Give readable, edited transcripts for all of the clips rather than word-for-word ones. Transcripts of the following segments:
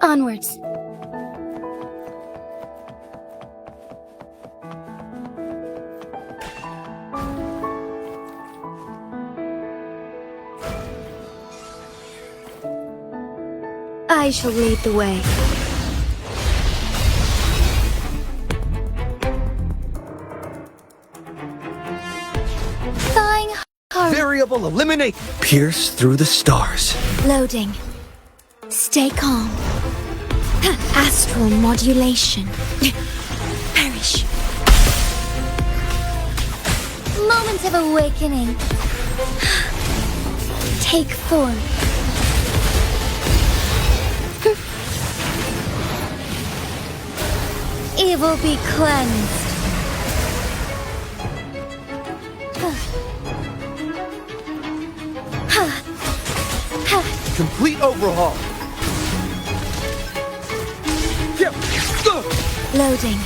Onwards. I shall lead the way. Thawing hard. Variable eliminate. Pierce through the stars. Loading. Stay calm. Astral modulation. Perish. Moment of awakening. Take form. Evil be cleansed. Complete overhaul. Loading.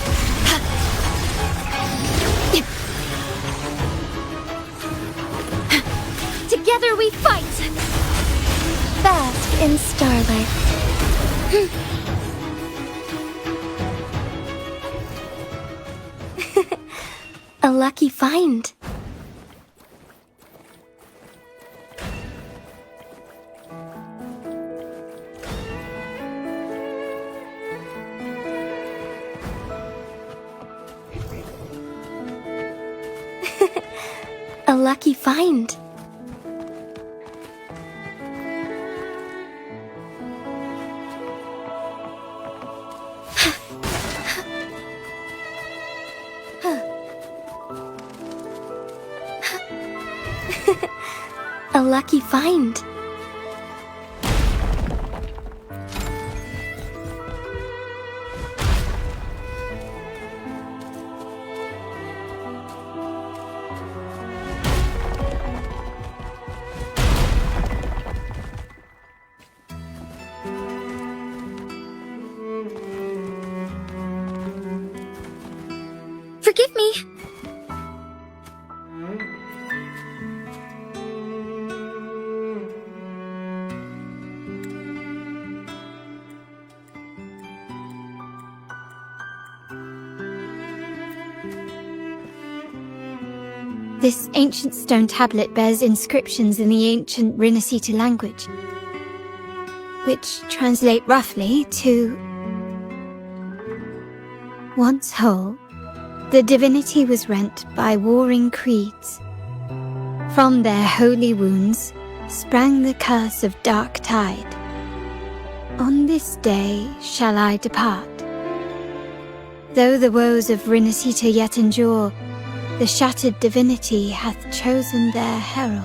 Together we fight. Bask in starlight. A lucky find. A lucky find. A lucky find. Forgive me. This ancient stone tablet bears inscriptions in the ancient Renacita language, which translate roughly to once whole, the divinity was rent by warring creeds. From their holy wounds sprang the curse of dark tide. On this day shall I depart. Though the woes of Renacita yet endure, the shattered divinity hath chosen their herald.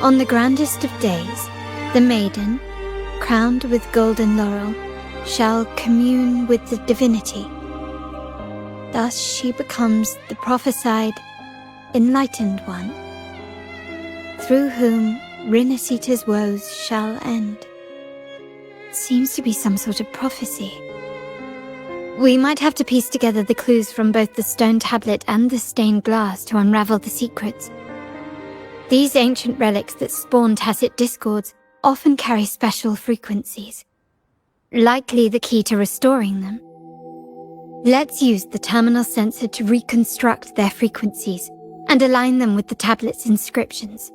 On the grandest of days, the maiden, crowned with golden laurel, shall commune with the divinity. Thus she becomes the prophesied, enlightened one, through whom Renacita's woes shall end. It seems to be some sort of prophecy. We might have to piece together the clues from both the stone tablet and the stained glass to unravel the secrets. These ancient relics that spawn tacit discords often carry special frequencies, likely the key to restoring them. Let's use the terminal sensor to reconstruct their frequencies and align them with the tablet's inscriptions.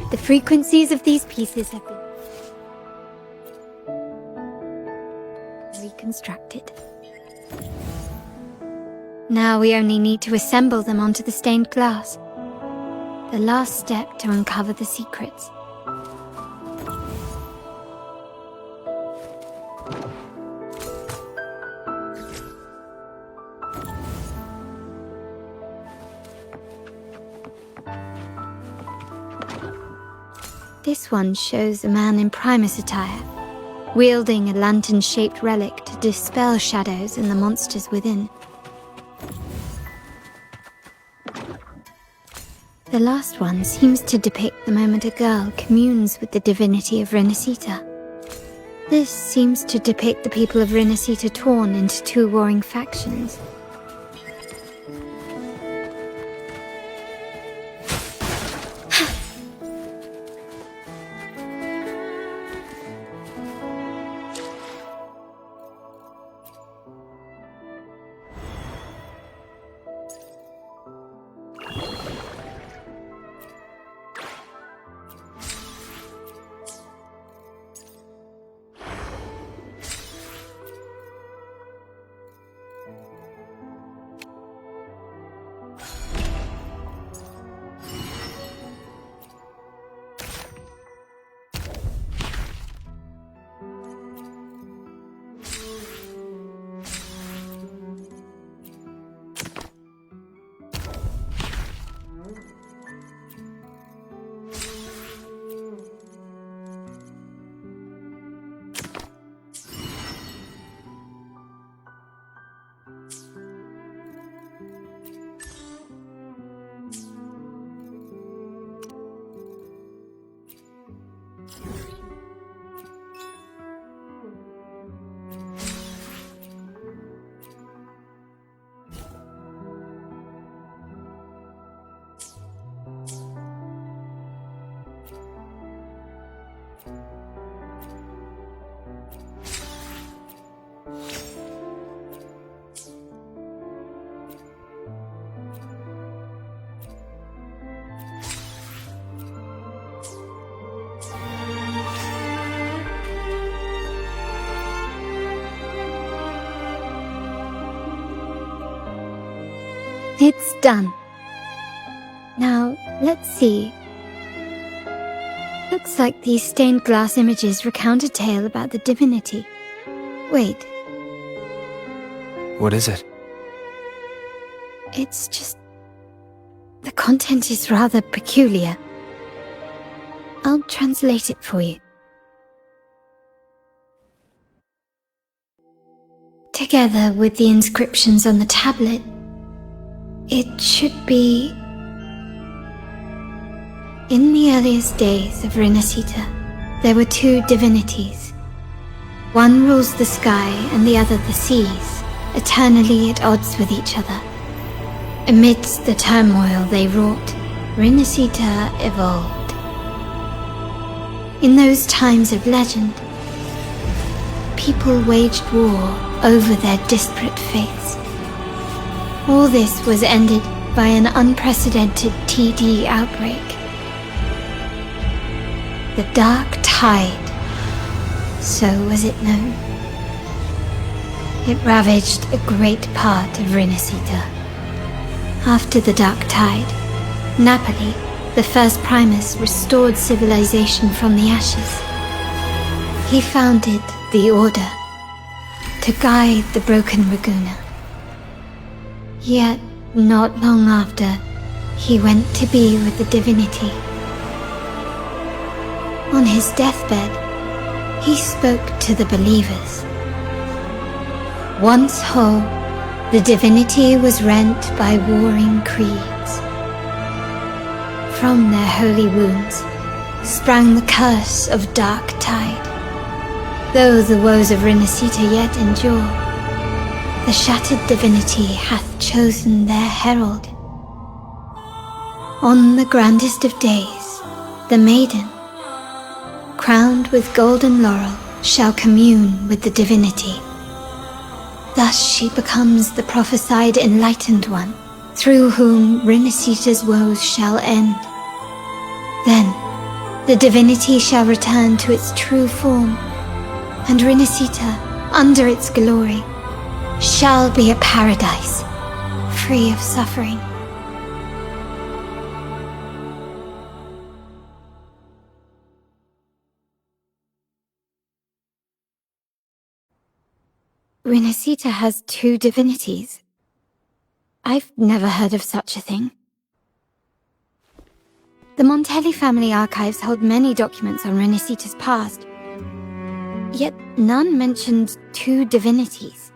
The frequencies of these pieces have been reconstructed. Now we only need to assemble them onto the stained glass. The last step to uncover the secrets. This one shows a man in Primus attire, wielding a lantern-shaped relic to dispel shadows and the monsters within. The last one seems to depict the moment a girl communes with the divinity of Renacita. This seems to depict the people of Resonators torn into two warring factions. It's done. Now, let's see. Looks like these stained glass images recount a tale about the divinity. Wait. What is it? It's just... the content is rather peculiar. I'll translate it for you. Together with the inscriptions on the tablet, it should be... In the earliest days of Resonators, there were two divinities. One rules the sky and the other the seas, eternally at odds with each other. Amidst the turmoil they wrought, Resonators evolved. In those times of legend, people waged war over their disparate faiths. All this was ended by an unprecedented TD outbreak. The Dark Tide, so was it known. It ravaged a great part of Resonators. After the Dark Tide, Napoli, the first Primus, restored civilization from the ashes. He founded the Order to guide the broken Laguna. Yet, not long after, he went to be with the divinity. On his deathbed, he spoke to the believers. Once whole, the divinity was rent by warring creeds. From their holy wounds sprang the curse of Dark Tide. Though the woes of Resonators yet endure, the shattered divinity hath chosen their herald. On the grandest of days, the maiden, crowned with golden laurel, shall commune with the divinity. Thus she becomes the prophesied enlightened one, through whom Resonators' woes shall end. Then, the divinity shall return to its true form, and Resonators, under its glory, shall be a paradise, free of suffering. Resonators has two divinities. I've never heard of such a thing. The Montelli family archives hold many documents on Resonators' past, yet none mentioned two divinities.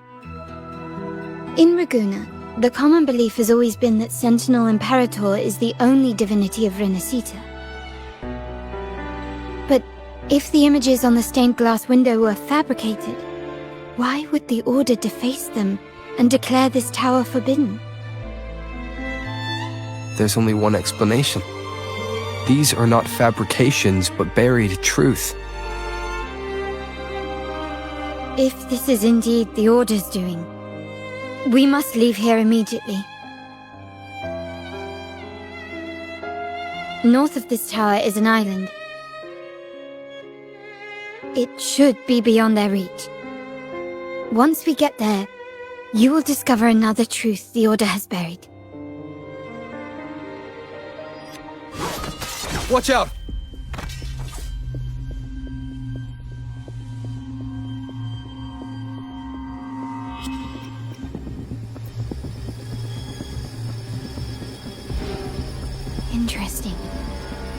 In Laguna, the common belief has always been that Sentinel Imperator is the only divinity of Resonators. But If the images on the stained glass window were fabricated, why would the Order deface them and declare this tower forbidden? There's only one explanation. These are not fabrications, but buried truth. If this is indeed the Order's doing, we must leave here immediately. North of this tower is an island. It should be beyond their reach. Once we get there, you will discover another truth the Order has buried. Watch out! Interesting.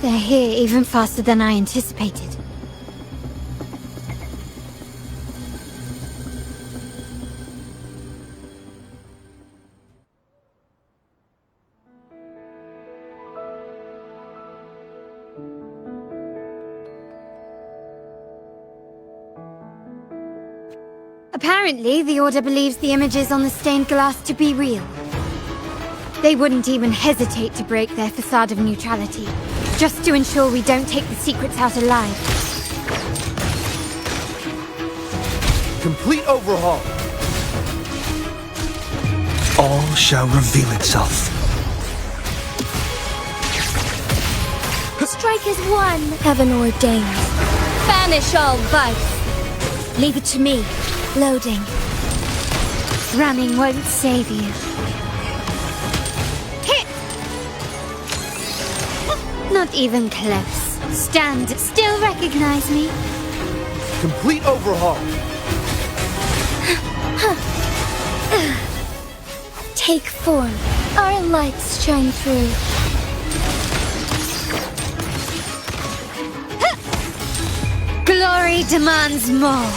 They're here even faster than I anticipated. Apparently, the Order believes the images on the stained glass to be real. They wouldn't even hesitate to break their facade of neutrality, just to ensure we don't take the secrets out alive. Complete overhaul. All shall reveal itself. Strike as one, heaven ordained. Banish all vice. Leave it to me. Loading. Running won't save you. Hit! Not even close. Stand. Still recognize me? Complete overhaul. Take form. Our lights shine through. Glory demands more.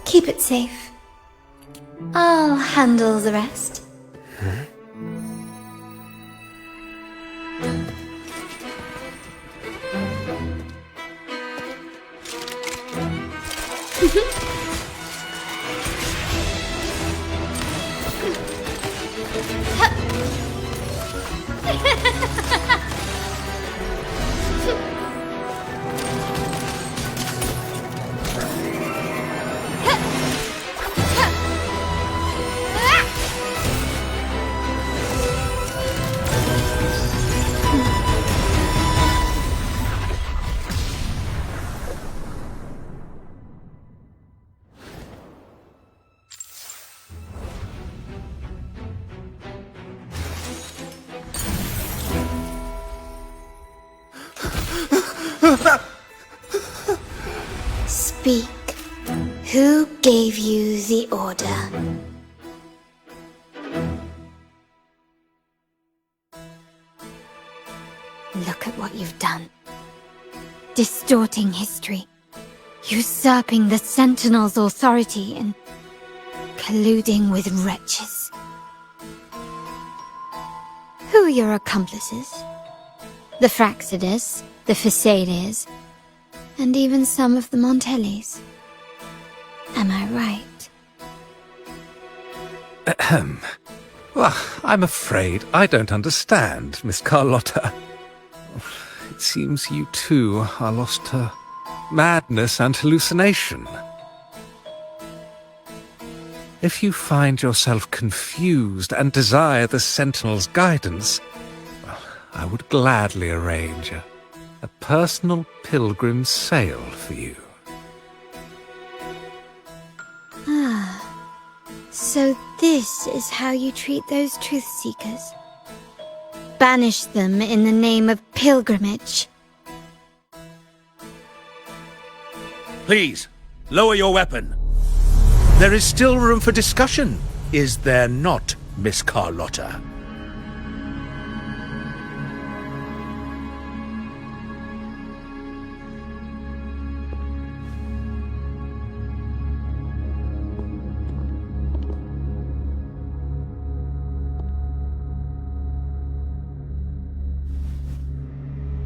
Keep it safe. I'll handle the rest. Speak. Who gave you the order? Look at what you've done. Distorting history. Usurping the Sentinel's authority and colluding with wretches. Who are your accomplices? The Fraxidus, the Facades, and even some of the Montellis. Am I right? Ahem. Well, I'm afraid I don't understand, Miss Carlotta. It seems you too are lost to madness and hallucination. If you find yourself confused and desire the Sentinel's guidance, well, I would gladly arrange a personal pilgrim sail for you. So this is how you treat those truth-seekers? Banish them in the name of pilgrimage. Please, lower your weapon. There is still room for discussion, is there not, Miss Carlotta?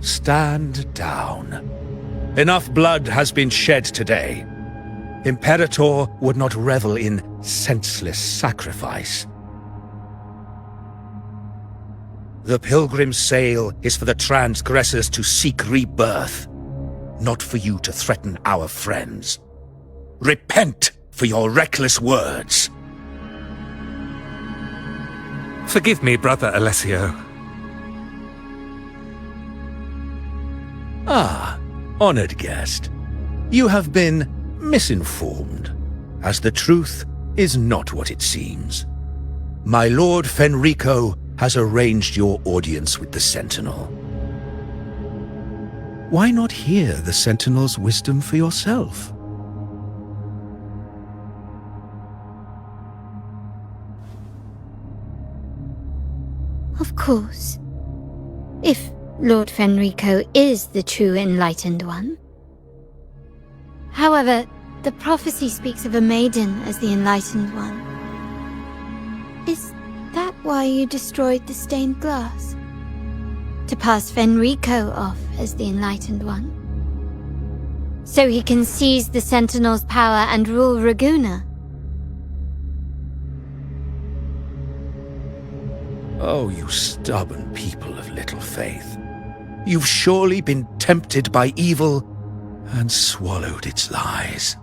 Stand down. Enough blood has been shed today. Imperator would not revel in senseless sacrifice. The pilgrim's sail is for the transgressors to seek rebirth, not for you to threaten our friends. Repent for your reckless words. Forgive me, Brother Alessio. Ah, honored guest. You have been misinformed, as the truth is not what it seems. My Lord Fenrico has arranged your audience with the Sentinel. Why not hear the Sentinel's wisdom for yourself? Of course. If Lord Fenrico is the true Enlightened One. However, the prophecy speaks of a maiden as the Enlightened One. Is that why you destroyed the stained glass? To pass Fenrico off as the Enlightened One? So he can seize the Sentinel's power and rule Raguna? Oh, you stubborn people of little faith. You've surely been tempted by evil and swallowed its lies.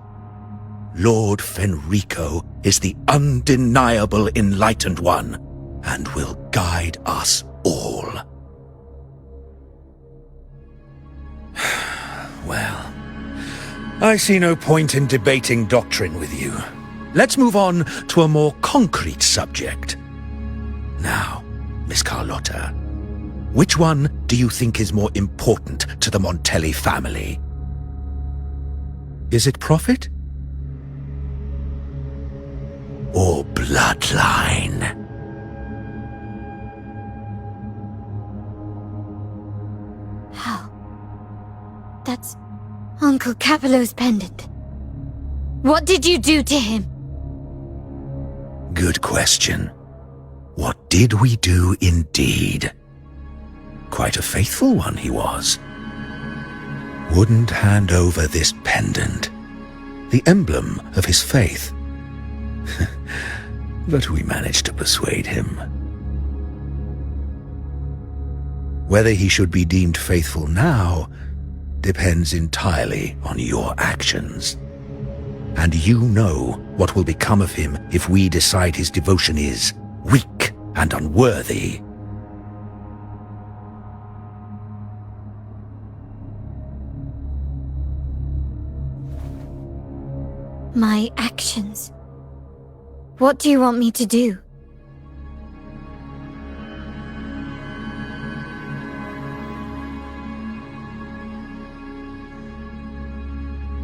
Lord Fenrico is the undeniable Enlightened One and will guide us all. Well, I see no point in debating doctrine with you. Let's move on to a more concrete subject. Now, Miss Carlotta, which one do you think is more important to the Montelli family? Is it profit? Or bloodline? How? That's Uncle Capello's pendant. What did you do to him? Good question. What did we do indeed? Quite a faithful one he was. Wouldn't hand over this pendant, the emblem of his faith. But we managed to persuade him. Whether he should be deemed faithful now depends entirely on your actions. And you know what will become of him if we decide his devotion is weak and unworthy. My actions. What do you want me to do?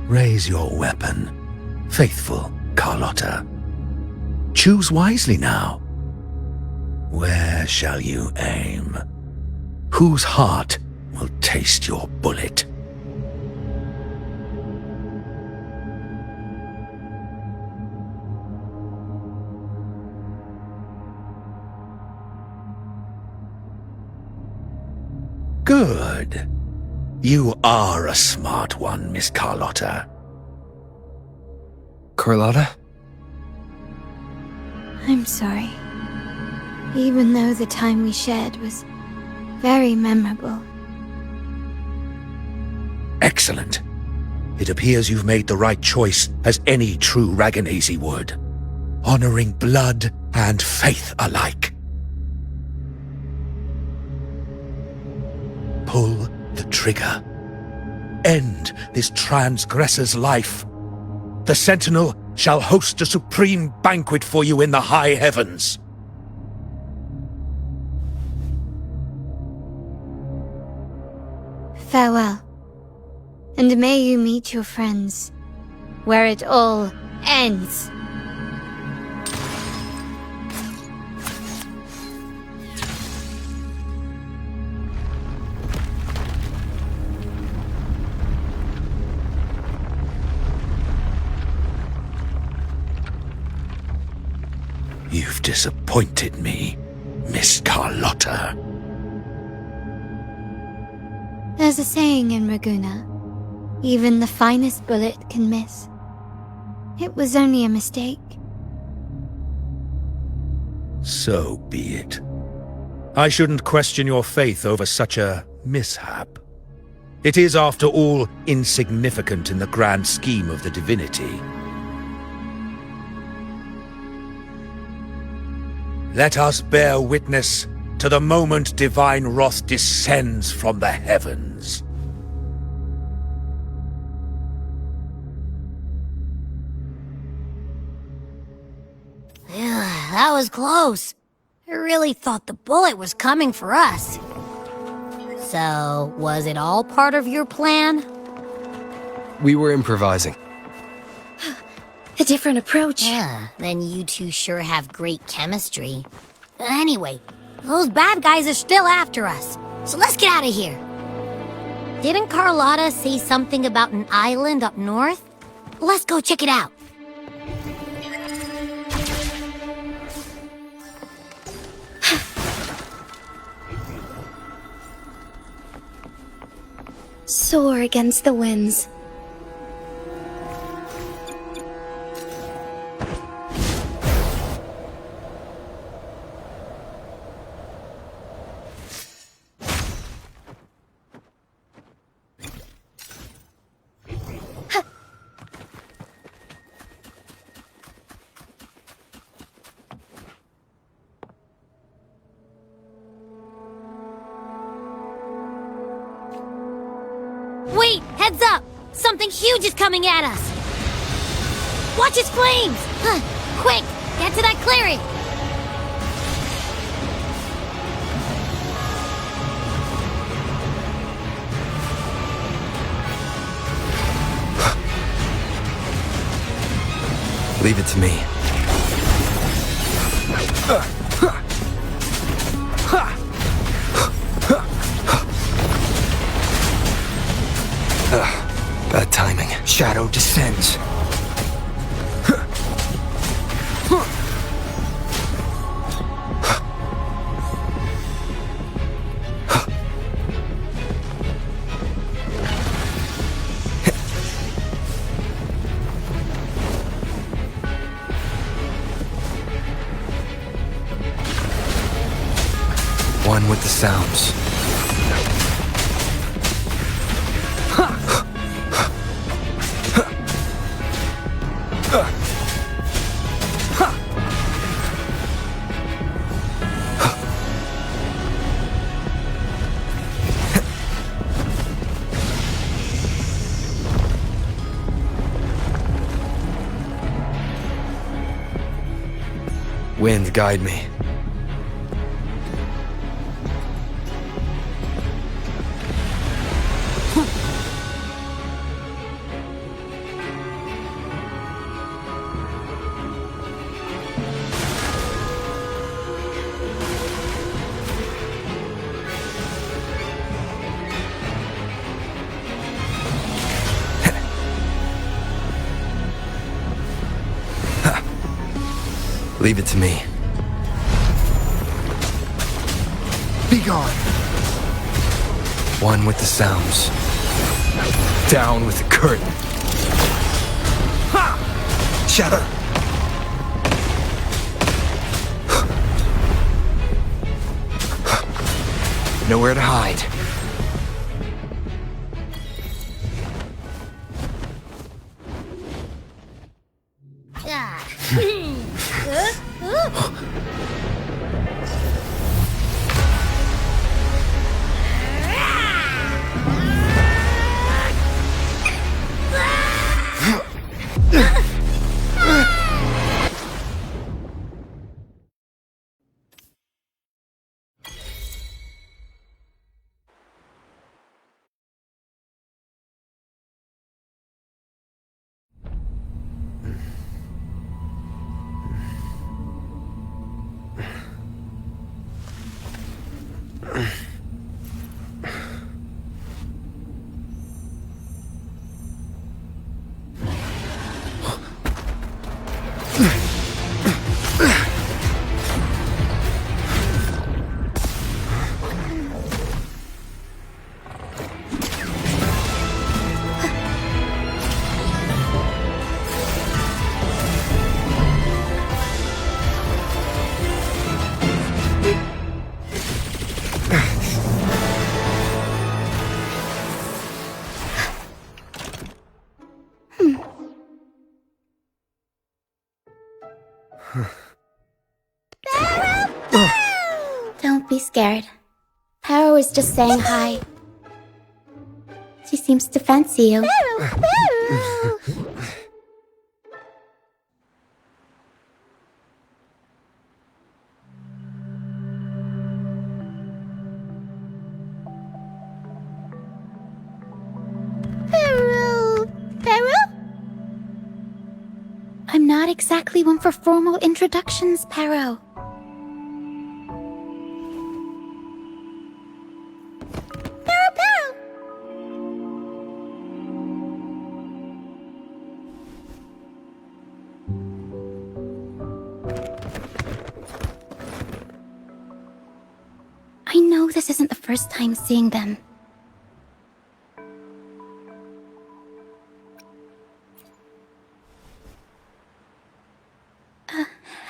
Raise your weapon, faithful Carlotta. Choose wisely now. Where shall you aim? Whose heart will taste your bullet? Good. You are a smart one, Miss Carlotta. Carlotta? I'm sorry. Even though the time we shared was very memorable. Excellent. It appears you've made the right choice, as any true Raganese would. Honoring blood and faith alike. Pull the trigger. End this transgressor's life. The Sentinel shall host a supreme banquet for you in the high heavens. Farewell. And may you meet your friends where it all ends. You've disappointed me, Miss Carlotta. There's a saying in Raguna, even the finest bullet can miss. It was only a mistake. So be it. I shouldn't question your faith over such a mishap. It is, after all, insignificant in the grand scheme of the divinity. Let us bear witness to the moment divine wrath descends from the heavens. That was close. I really thought the bullet was coming for us. So, was it all part of your plan? We were improvising. A different approach. Yeah, then you two sure have great chemistry. Anyway, those bad guys are still after us, so let's get out of here. Didn't Carlotta say something about an island up north? Let's go check it out. Soar against the winds. Wait, heads up! Something huge is coming at us! Watch its flames! Quick, get to that clearing! Leave it to me. Bad timing. Shadow descends. One with the sounds. Wind, guide me. Leave it to me. Be gone. One with the sounds. Down with the curtain. Ha! Shatter. Nowhere to hide. scared. Paro was just saying hi. She seems to fancy you. I'm not exactly one for formal introductions, Paro. I know this isn't the first time seeing them.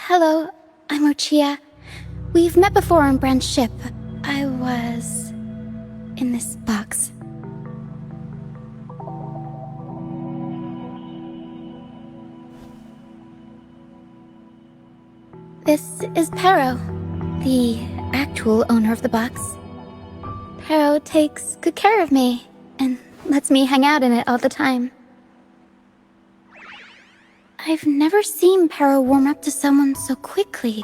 Hello, I'm Ochia. We've met before on Brand's ship. I was in this box. This is Paro, the actual owner of the box. Paro takes good care of me and lets me hang out in it all the time. I've never seen Paro warm up to someone so quickly.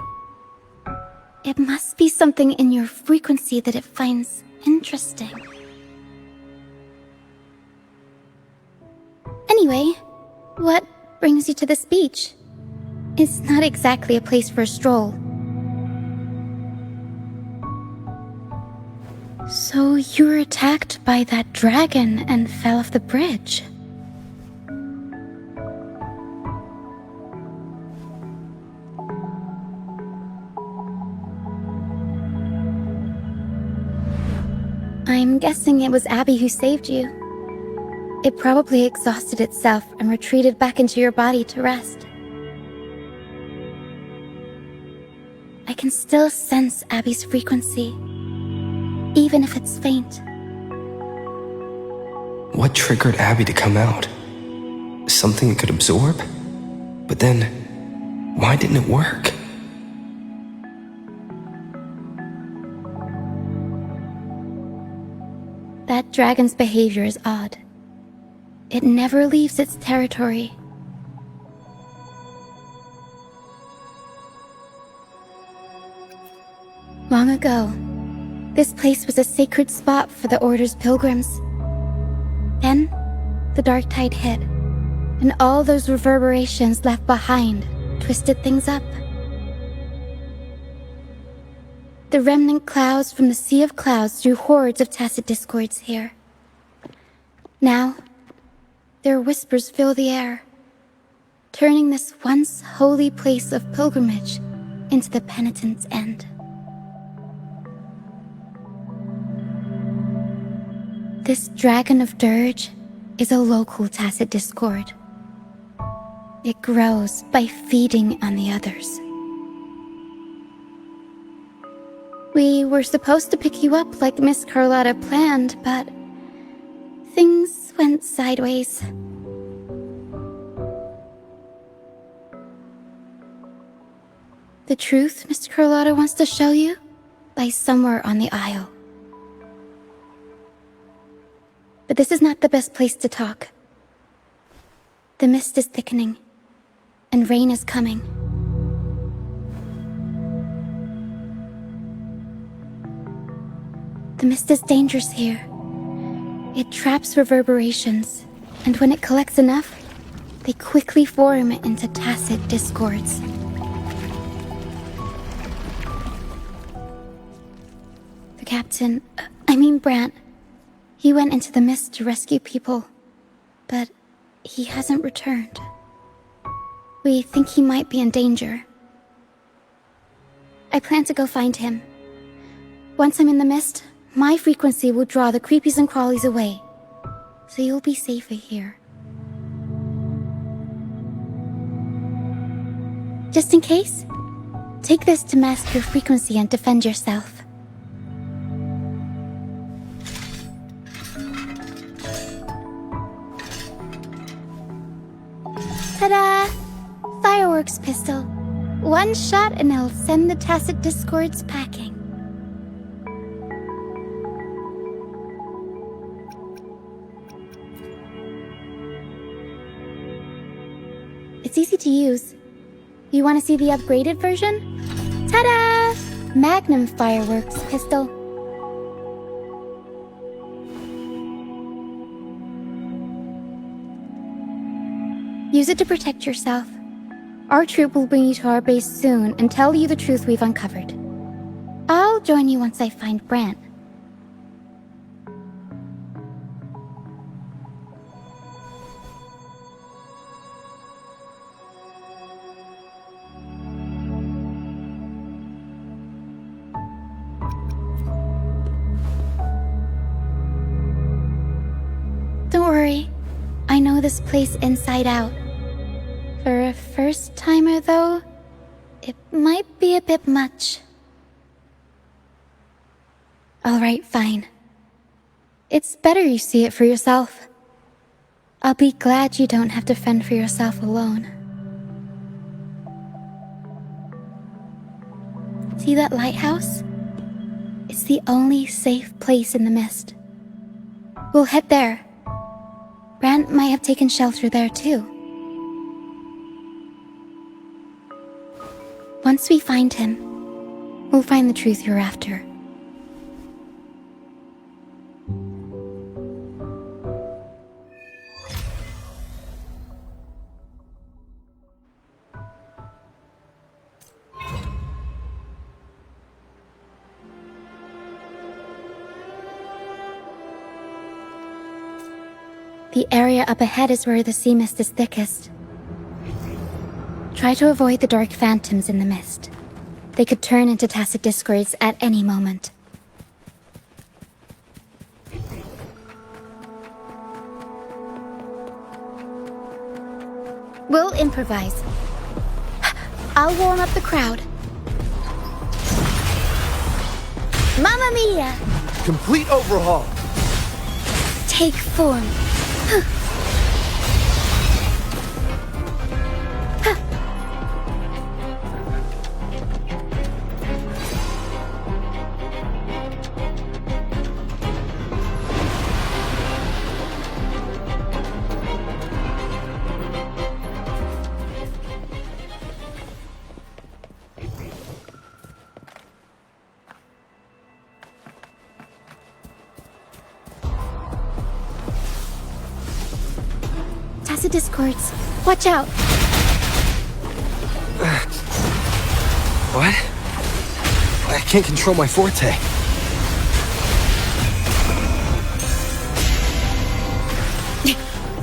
It must be something in your frequency that it finds interesting. Anyway, what brings you to this beach? It's not exactly a place for a stroll. So you were attacked by that dragon and fell off the bridge. I'm guessing it was Abby who saved you. It probably exhausted itself and retreated back into your body to rest. I can still sense Abby's frequency, even if it's faint. What triggered Abby to come out? Something it could absorb? But then, why didn't it work? That dragon's behavior is odd. It never leaves its territory. Long ago, this place was a sacred spot for the Order's pilgrims. Then, the dark tide hit, and all those reverberations left behind twisted things up. The remnant clouds from the Sea of Clouds drew hordes of tacit discords here. Now, their whispers fill the air, turning this once holy place of pilgrimage into the penitent's end. This Dragon of Dirge is a local tacit discord. It grows by feeding on the others. We were supposed to pick you up like Miss Carlotta planned, but things went sideways. The truth Miss Carlotta wants to show you lies somewhere on the aisle. But this is not the best place to talk. The mist is thickening, and rain is coming. The mist is dangerous here. It traps reverberations, and when it collects enough, they quickly form into tacit discords. The captain, Brant, he went into the mist to rescue people, but he hasn't returned. We think he might be in danger. I plan to go find him. Once I'm in the mist, my frequency will draw the creepies and crawlies away, so you'll be safer here. Just in case, take this to mask your frequency and defend yourself. Ta-da! Fireworks pistol. One shot and it'll send the tacit discords packing. It's easy to use. You want to see the upgraded version? Ta-da! Magnum fireworks pistol. Use it to protect yourself. Our troop will bring you to our base soon and tell you the truth we've uncovered. I'll join you once I find Brant. Don't worry. I know this place inside out. For a first-timer, though, it might be a bit much. Alright, fine. It's better you see it for yourself. I'll be glad you don't have to fend for yourself alone. See that lighthouse? It's the only safe place in the mist. We'll head there. Brant might have taken shelter there too. Once we find him, we'll find the truth you're after. The area up ahead is where the sea mist is thickest. Try to avoid the dark phantoms in the mist. They could turn into tacit discords at any moment. We'll improvise. I'll warm up the crowd. Mamma mia! Complete overhaul. Take form. Tacit discords. Watch out! What? I can't control my forte.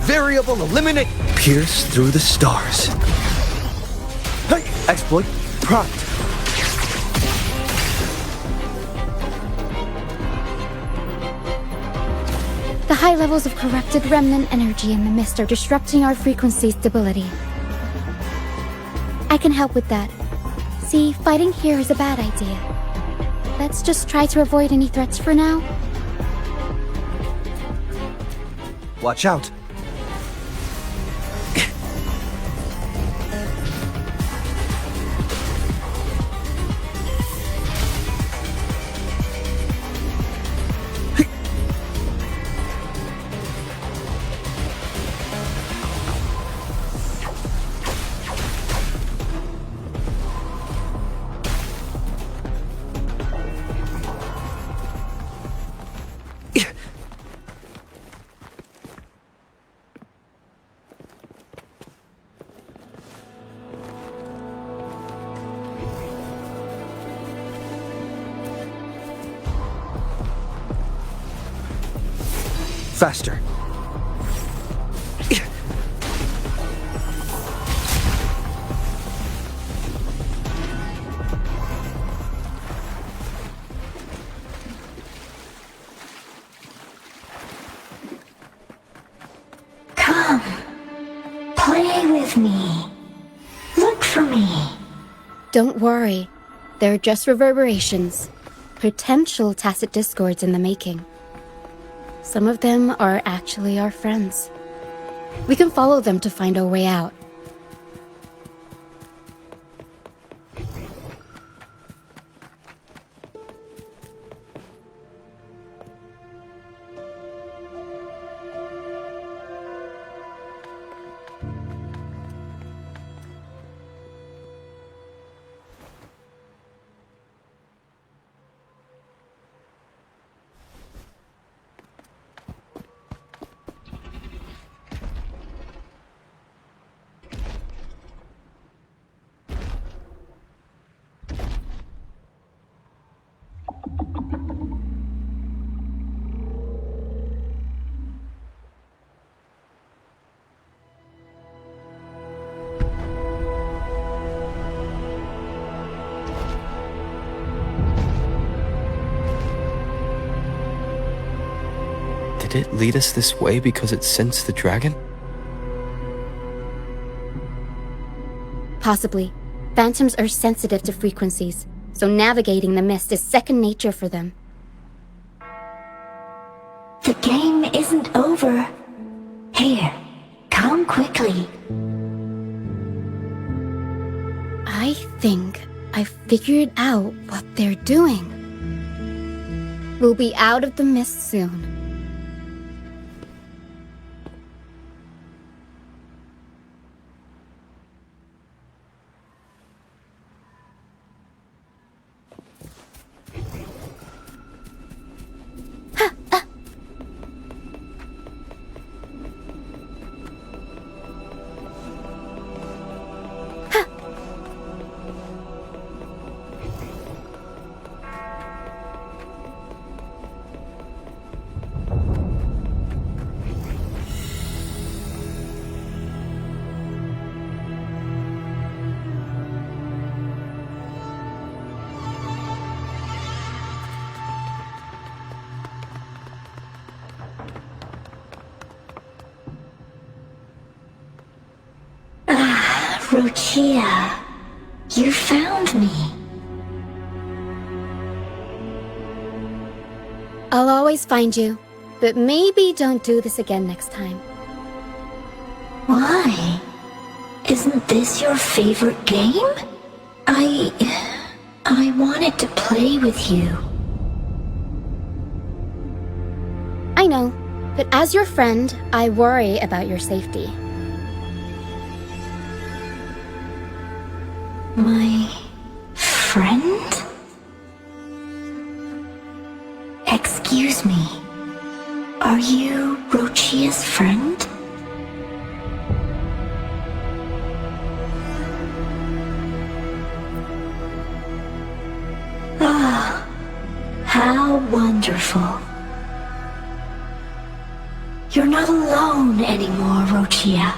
Variable eliminate. Pierce through the stars. Hey, exploit prompt. The high levels of corrupted remnant energy in the mist are disrupting our frequency stability. I can help with that. See, fighting here is a bad idea. Let's just try to avoid any threats for now. Watch out. Faster. Come. Play with me. Look for me. Don't worry. They're just reverberations. Potential tacit discords in the making. Some of them are actually our friends. We can follow them to find our way out. Did it lead us this way because it sensed the dragon? Possibly. Phantoms are sensitive to frequencies, so navigating the mist is second nature for them. The game isn't over. Here, come quickly. I think I figured out what they're doing. We'll be out of the mist soon. Rochia, you found me. I'll always find you, but maybe don't do this again next time. Why? Isn't this your favorite game? I wanted to play with you. I know, but as your friend, I worry about your safety. My friend? Excuse me. Are you Rochia's friend? Ah, how wonderful. You're not alone anymore, Rochia.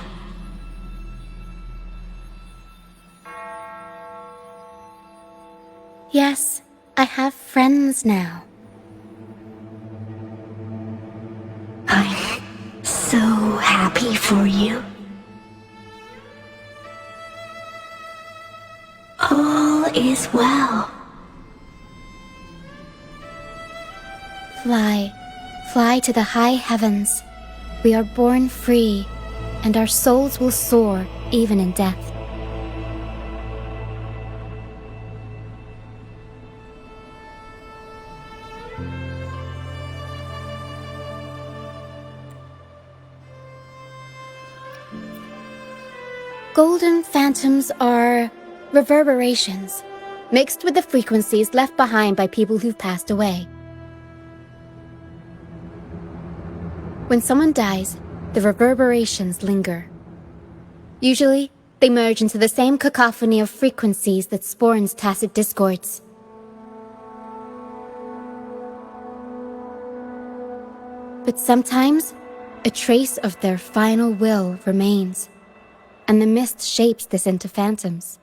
Yes, I have friends now. I'm so happy for you. All is well. Fly to the high heavens. We are born free, and our souls will soar even in death. Golden phantoms are reverberations, mixed with the frequencies left behind by people who've passed away. When someone dies, the reverberations linger. Usually, they merge into the same cacophony of frequencies that spawns tacit discords. But sometimes, a trace of their final will remains, and the mist shapes this into phantoms.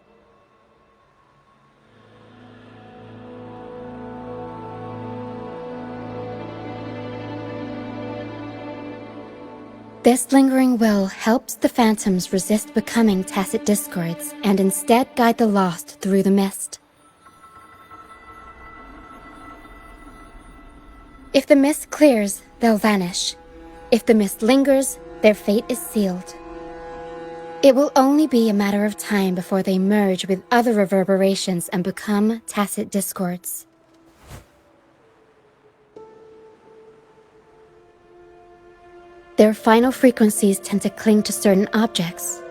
This lingering will helps the phantoms resist becoming tacit discords and instead guide the lost through the mist. If the mist clears, they'll vanish. If the mist lingers, their fate is sealed. It will only be a matter of time before they merge with other reverberations and become tacit discords. Their final frequencies tend to cling to certain objects,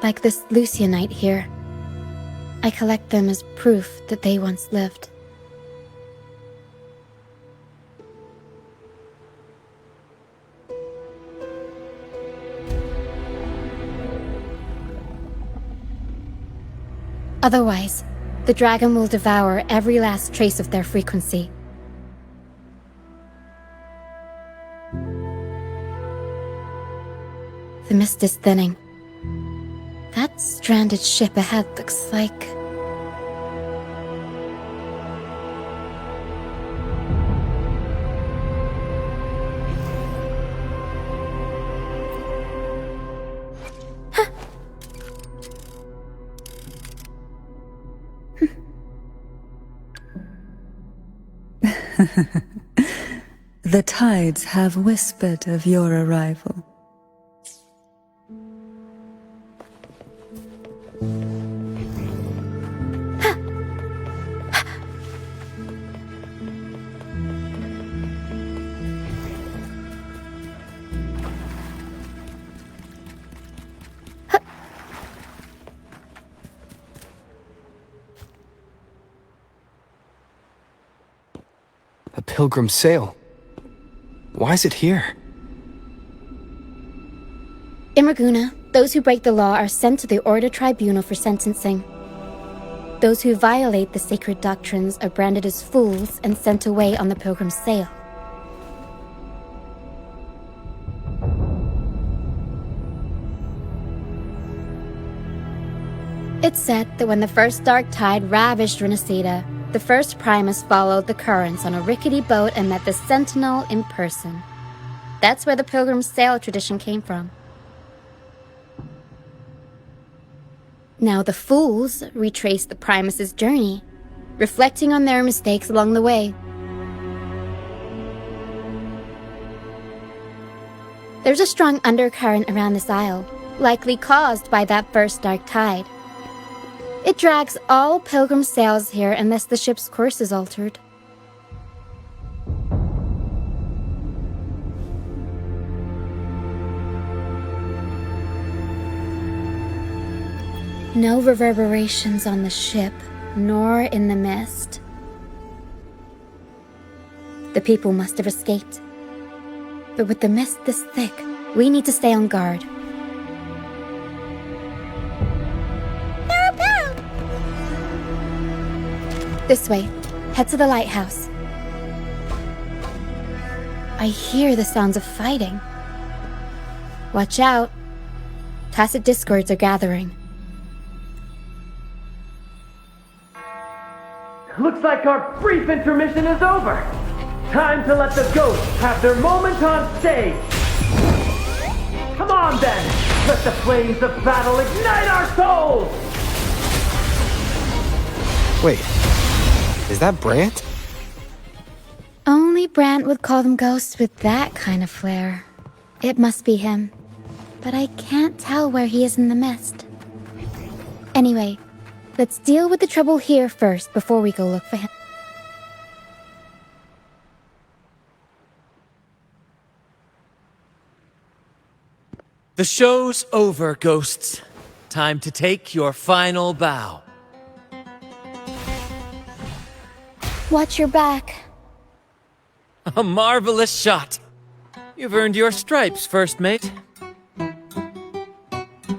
like this Lucianite here. I collect them as proof that they once lived. Otherwise, the dragon will devour every last trace of their frequency. The mist is thinning. That stranded ship ahead looks like... The tides have whispered of your arrival. A pilgrim's sail. Why is it here? In Raguna, those who break the law are sent to the Order Tribunal for sentencing. Those who violate the sacred doctrines are branded as fools and sent away on the pilgrim's sail. It's said that when the first dark tide ravaged Resonators, the first Primus followed the currents on a rickety boat and met the Sentinel in person. That's where the pilgrim's sail tradition came from. Now the fools retrace the Primus's journey, reflecting on their mistakes along the way. There's a strong undercurrent around this isle, likely caused by that first dark tide. It drags all pilgrim sails here unless the ship's course is altered. No reverberations on the ship, nor in the mist. The people must have escaped. But with the mist this thick, we need to stay on guard. This way. Head to the lighthouse. I hear the sounds of fighting. Watch out. Tacit discords are gathering. Looks like our brief intermission is over. Time to let the ghosts have their moment on stage. Come on then. Let the flames of battle ignite our souls. Wait. Is that Brant? Only Brant would call them ghosts with that kind of flair. It must be him. But I can't tell where he is in the mist. Anyway, let's deal with the trouble here first before we go look for him. The show's over, ghosts. Time to take your final bow. Watch your back. A marvelous shot. You've earned your stripes, first mate.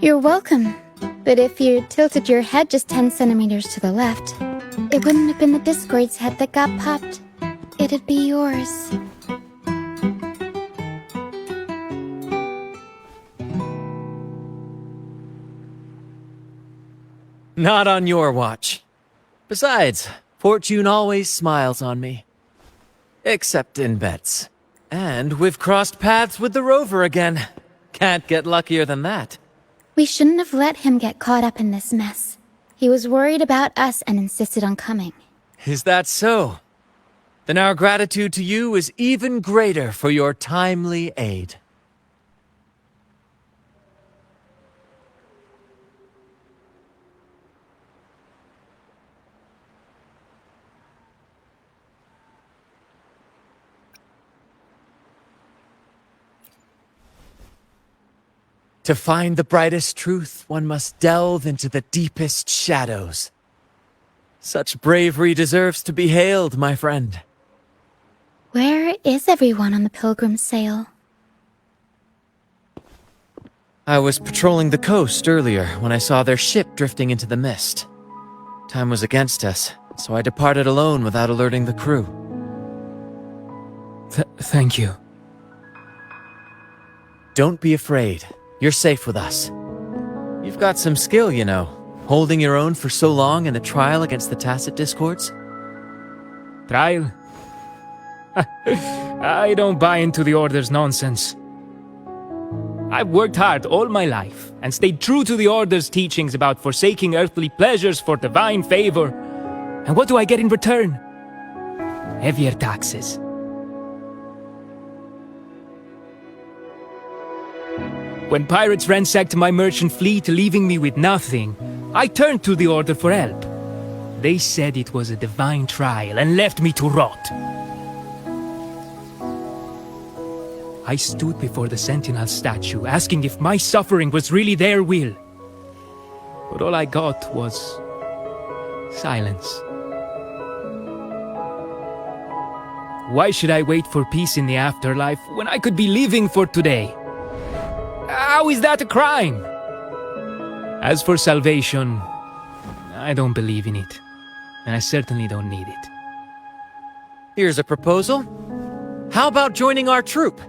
You're welcome. But if you tilted your head just 10 centimeters to the left, it wouldn't have been the Discord's head that got popped. It'd be yours. Not on your watch. Besides, fortune always smiles on me. Except in bets. And we've crossed paths with the Rover again. Can't get luckier than that. We shouldn't have let him get caught up in this mess. He was worried about us and insisted on coming. Is that so? Then our gratitude to you is even greater for your timely aid. To find the brightest truth, one must delve into the deepest shadows. Such bravery deserves to be hailed, my friend. Where is everyone on the Pilgrim's sail? I was patrolling the coast earlier when I saw their ship drifting into the mist. Time was against us, so I departed alone without alerting the crew. Thank you. Don't be afraid. You're safe with us. You've got some skill, you know, holding your own for so long in a trial against the Tacit Discords. Trial? I don't buy into the Order's nonsense. I've worked hard all my life and stayed true to the Order's teachings about forsaking earthly pleasures for divine favor. And what do I get in return? heavier taxes. When pirates ransacked my merchant fleet, leaving me with nothing, I turned to the Order for help. They said it was a divine trial and left me to rot. I stood before the Sentinel statue, asking if my suffering was really their will. But all I got was silence. Why should I wait for peace in the afterlife when I could be living for today? How is that a crime? As for salvation, I don't believe in it, and I certainly don't need it. Here's a proposal. How about joining our troop?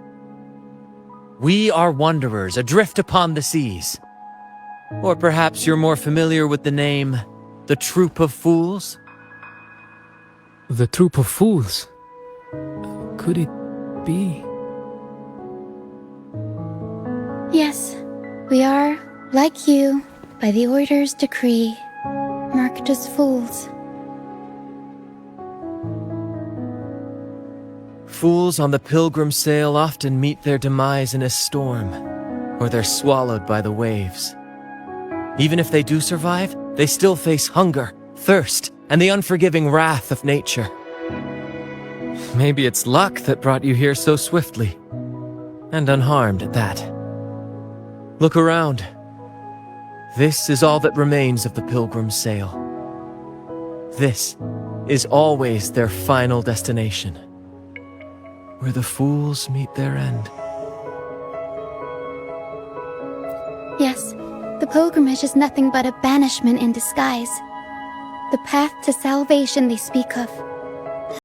We are wanderers adrift upon the seas. Or perhaps you're more familiar with the name, the Troop of Fools? The Troop of Fools? Could it be? Yes, we are, like you, by the Order's decree, marked as fools. Fools on the pilgrim sail often meet their demise in a storm, or they're swallowed by the waves. Even if they do survive, they still face hunger, thirst, and the unforgiving wrath of nature. Maybe it's luck that brought you here so swiftly, and unharmed at that. Look around. This is all that remains of the pilgrim's sail. This is always their final destination, where the fools meet their end. Yes, the pilgrimage is nothing but a banishment in disguise. The path to salvation they speak of